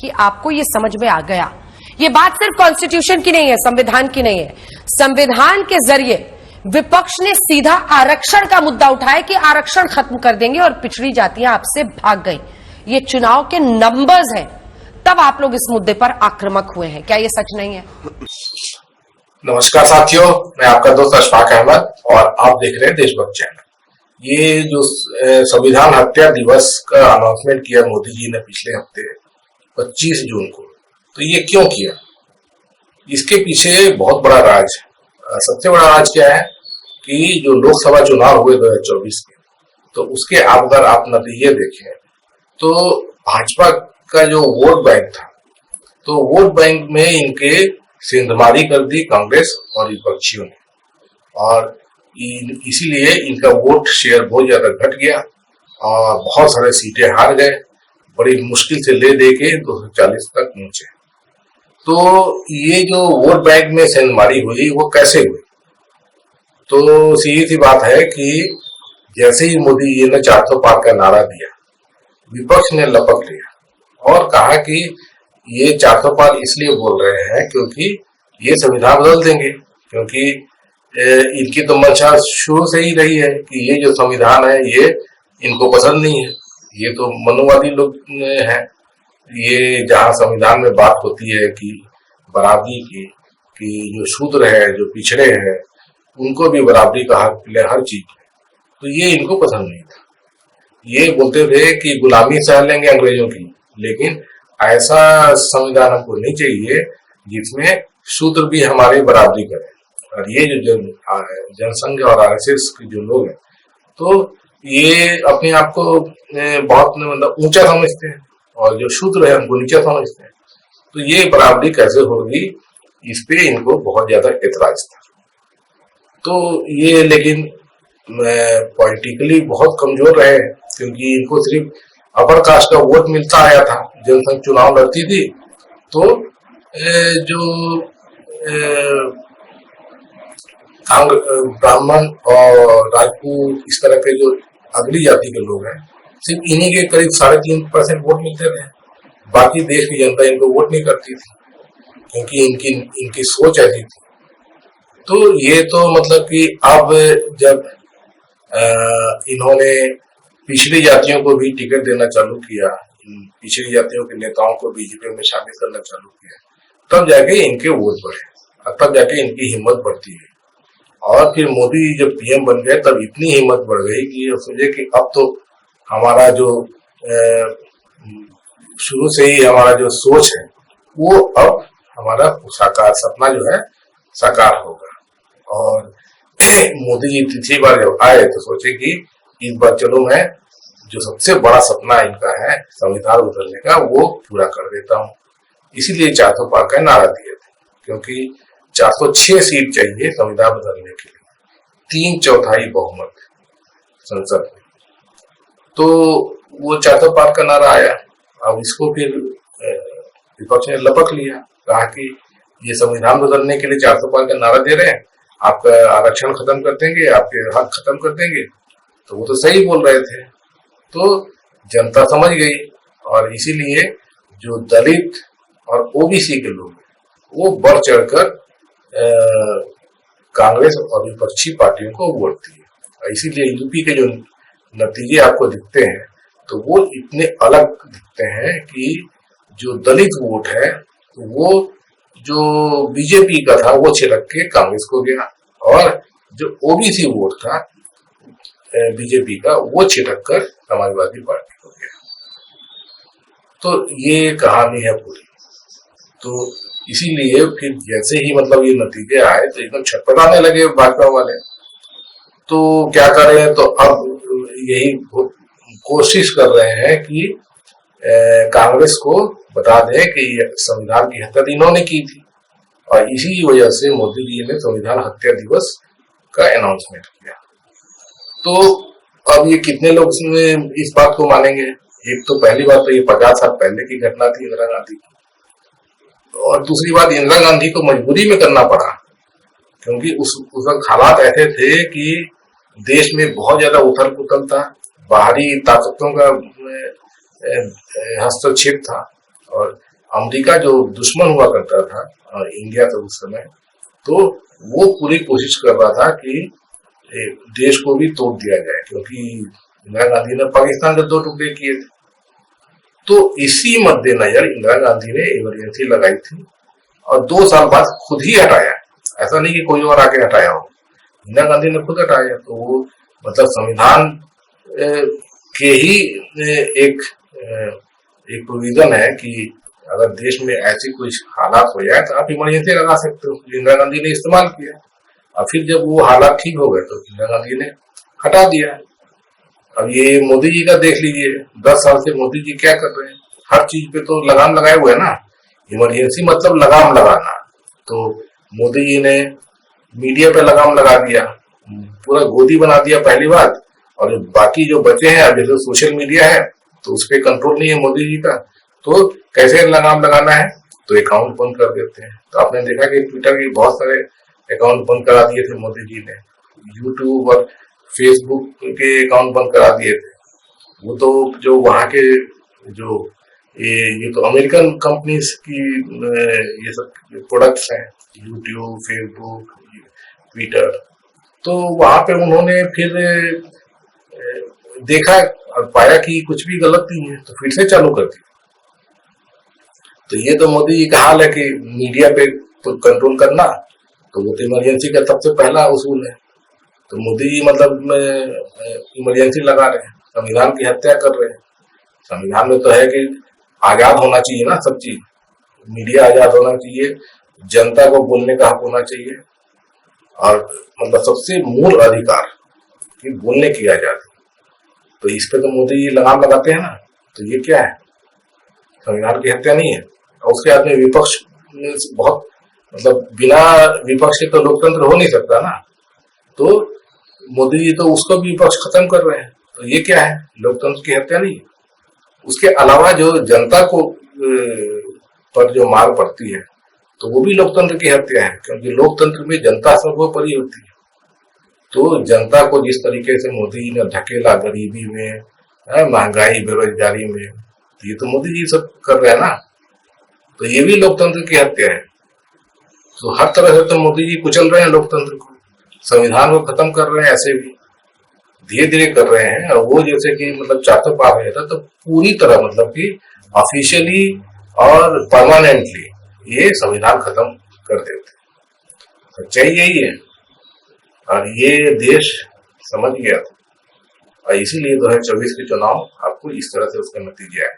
कि आपको ये समझ में आ गया। ये बात सिर्फ कॉन्स्टिट्यूशन की नहीं है, संविधान की नहीं है। संविधान के जरिए विपक्ष ने सीधा आरक्षण का मुद्दा उठाया कि आरक्षण खत्म कर देंगे और पिछड़ी जातियां आपसे भाग गई। ये चुनाव के नंबर्स हैं, तब आप लोग इस मुद्दे पर आक्रामक हुए हैं। क्या ये सच नहीं है? नमस्कार साथियों, मैं आपका दोस्त अशफाक अहमद और आप देख रहे हैं देशभक्त चैनल। ये जो संविधान हत्या दिवस का अनाउंसमेंट किया मोदी जी ने पिछले हफ्ते 25 जून को, तो ये क्यों किया? इसके पीछे बहुत बड़ा राज है। सबसे बड़ा राज क्या है कि जो लोकसभा चुनाव हुए 2024 के, तो उसके अगर आप नतीजे देखें तो भाजपा का जो वोट बैंक था, तो वोट बैंक में इनके सेंधमारी कर दी कांग्रेस और विपक्षियों ने, और इसीलिए इनका वोट शेयर बहुत ज्यादा घट गया और बहुत सारे सीटें हार गए। बड़ी मुश्किल से ले दे के 240 तक पहुंचे। तो ये जो वोट बैंक में सेंधमारी हुई वो कैसे हुई? तो सीधी सी बात है कि जैसे ही मोदी जी ने 400 पार का नारा दिया, विपक्ष ने लपक लिया और कहा कि ये 400 पार इसलिए बोल रहे हैं क्योंकि ये संविधान बदल देंगे, क्योंकि इनकी तो मंशा शुरू से ही रही है कि ये जो संविधान है ये इनको पसंद नहीं है। ये तो मनुवादी लोग हैं। ये जहाँ संविधान में बात होती है कि बराबरी की, कि जो शूद्र है, जो पिछड़े हैं, उनको भी बराबरी का हक मिले हर चीज में, तो ये इनको पसंद नहीं था। ये बोलते थे कि गुलामी सह लेंगे अंग्रेजों की, लेकिन ऐसा संविधान हमको नहीं चाहिए जिसमें शूद्र भी हमारी बराबरी करें। और ये जो जनसंघ और आरएसएस के जो लोग हैं, तो ये अपने आप को बहुत मतलब ऊंचा समझते हैं और जो शूद्र है उनको नीचा समझते हैं। तो ये बराबरी कैसे होगी, इस पे इनको बहुत ज्यादा एतराज था। तो ये लेकिन पॉलिटिकली बहुत कमजोर रहे, क्योंकि इनको सिर्फ अपर कास्ट का वोट मिलता आया था। जनसंघ चुनाव लड़ती थी तो जो ब्राह्मण और राजपूत इस तरह के जो अगली जाति के लोग हैं, सिर्फ इन्हीं के करीब 3.5% वोट मिलते थे। बाकी देश की जनता इनको वोट नहीं करती थी, क्योंकि इनकी सोच ऐसी थी। तो ये तो मतलब कि अब जब इन्होंने पिछड़ी जातियों को भी टिकट देना चालू किया, पिछड़ी जातियों के नेताओं को बीजेपी में शामिल करना चालू किया, तब जाके इनके वोट बढ़े और तब जाके इनकी हिम्मत बढ़ती है। और फिर मोदी जब पीएम बन गए तब इतनी हिम्मत बढ़ गई कि सोचे कि अब तो हमारा जो शुरू से ही हमारा जो सोच है वो अब हमारा साकार सपना जो है साकार होगा। और मोदी जी तीसरी बार जब आए तो सोचे कि इस बार चलो मैं जो सबसे बड़ा सपना इनका है संविधान बदलने का वो पूरा कर देता हूँ। इसीलिए 400 पार का नारा दिए थे, क्योंकि 406 सीट चाहिए संविधान बदलने के लिए, 3/4 बहुमत संसद में। तो वो 400 पार का नारा आया। अब इसको फिर विपक्ष ने लपक लिया, कहा कि ये संविधान बदलने के लिए 400 पार का नारा दे रहे हैं, आपका आरक्षण खत्म कर देंगे, आपके हक खत्म कर देंगे। तो वो तो सही बोल रहे थे। तो जनता समझ गई और इसीलिए जो दलित और ओबीसी के लोग वो बढ़ चढ़कर कांग्रेस और विपक्षी पार्टियों को वोट दिए। इसीलिए यूपी के जो नतीजे आपको दिखते हैं तो वो इतने अलग दिखते हैं कि जो दलित वोट है वो जो बीजेपी का था वो छिड़क के कांग्रेस को गया, और जो ओबीसी वोट था बीजेपी का वो छिड़क कर समाजवादी पार्टी को गया। तो ये कहानी है पूरी। तो इसीलिए फिर जैसे ही मतलब ये नतीजे आए तो एकदम छटपटाने लगे भाजपा वाले। तो क्या करें, तो अब यही कोशिश कर रहे हैं कि कांग्रेस को बता दें कि संविधान की हत्या इन्होंने की थी, और इसी वजह से मोदी जी ने संविधान हत्या दिवस का अनाउंसमेंट किया। तो अब ये कितने लोग इस बात को मानेंगे? एक तो पहली बात तो ये 50 साल पहले की घटना थी इंदिरा गांधी की, और दूसरी बात इंदिरा गांधी को मजबूरी में करना पड़ा, क्योंकि उस वक्त हालात ऐसे थे कि देश में बहुत ज्यादा उथल पुथल था, बाहरी ताकतों का हस्तक्षेप था, और अमेरिका जो दुश्मन हुआ करता था इंडिया से उस समय, तो वो पूरी कोशिश कर रहा था कि देश को भी तोड़ दिया जाए, क्योंकि इंदिरा गांधी ने पाकिस्तान के 2 टुकड़े किए थे। तो इसी मद्देनजर इंदिरा गांधी ने इमरजेंसी लगाई थी और 2 साल बाद खुद ही हटाया। ऐसा नहीं कि कोई और आके हटाया हो, इंदिरा गांधी ने खुद हटाया। तो वो मतलब संविधान के ही एक प्रोविजन है कि अगर देश में ऐसी कुछ हालात हो जाए तो आप इमरजेंसी लगा सकते हो। इंदिरा गांधी ने इस्तेमाल किया और फिर जब वो हालात ठीक हो गए तो इंदिरा गांधी ने हटा दिया। अब ये मोदी जी का देख लीजिए, 10 साल से मोदी जी क्या कर रहे हैं, हर चीज पे तो लगाम लगाए हुए है ना। इमरजेंसी मतलब लगाम लगाना। तो मोदी जी ने मीडिया पे लगाम लगा दिया, पूरा गोदी बना दिया पहली बात, और बाकी जो बचे हैं अभी तो सोशल मीडिया है तो उस पर कंट्रोल नहीं है मोदी जी का, तो कैसे लगाम लगाना है, तो अकाउंट बंद कर देते हैं। तो आपने देखा कि ट्विटर के बहुत सारे अकाउंट बंद करा दिए थे मोदी जी ने, यूट्यूब और फेसबुक के अकाउंट बंद करा दिए थे। वो तो जो वहां के जो ये तो अमेरिकन कंपनीज की ये सब प्रोडक्ट्स हैं, यूट्यूब, फेसबुक, ट्विटर, तो वहां पे उन्होंने फिर देखा और पाया कि कुछ भी गलत नहीं है, तो फिर से चालू कर दिया। तो ये तो मोदी जी का हाल है कि मीडिया पे तो कंट्रोल करना, तो वो तो इमरजेंसी का सबसे पहला उसूल है। तो मोदी जी मतलब इमरजेंसी लगा रहे हैं, संविधान की हत्या कर रहे हैं। संविधान में तो है कि आजाद होना चाहिए ना सब चीज, मीडिया आजाद होना चाहिए, जनता को बोलने का हक होना चाहिए, और मतलब सबसे मूल अधिकार कि बोलने की आजादी। तो इस पे तो मोदी जी लगाम लगाते हैं ना, तो ये क्या है, संविधान की हत्या नहीं है। और उसके बाद में विपक्ष बहुत मतलब बिना विपक्ष के तो लोकतंत्र हो नहीं सकता ना, तो मोदी जी तो उसको भी विपक्ष खत्म कर रहे हैं। तो ये क्या है, लोकतंत्र की हत्या नहीं है। उसके अलावा जो जनता को पर जो मार पड़ती है तो वो भी लोकतंत्र की हत्या है, क्योंकि लोकतंत्र में जनता सर्वोपरि होती है। तो जनता को जिस तरीके से मोदी जी ने धकेला गरीबी में, महंगाई, बेरोजगारी में, तो ये तो मोदी जी सब कर रहे हैं ना, तो ये भी लोकतंत्र की हत्या है। तो हर तरह से तो मोदी जी कुचल रहे हैं लोकतंत्र को, संविधान को खत्म कर रहे हैं, ऐसे भी धीरे धीरे कर रहे हैं। और वो जैसे कि मतलब चाहते पा रहे था, तो पूरी तरह मतलब कि ऑफिशियली और परमानेंटली ये संविधान खत्म कर देते। सच्चाई यही है, और ये देश समझ गया था, और इसीलिए 2024 के चुनाव आपको इस तरह से उसके नतीजे आए।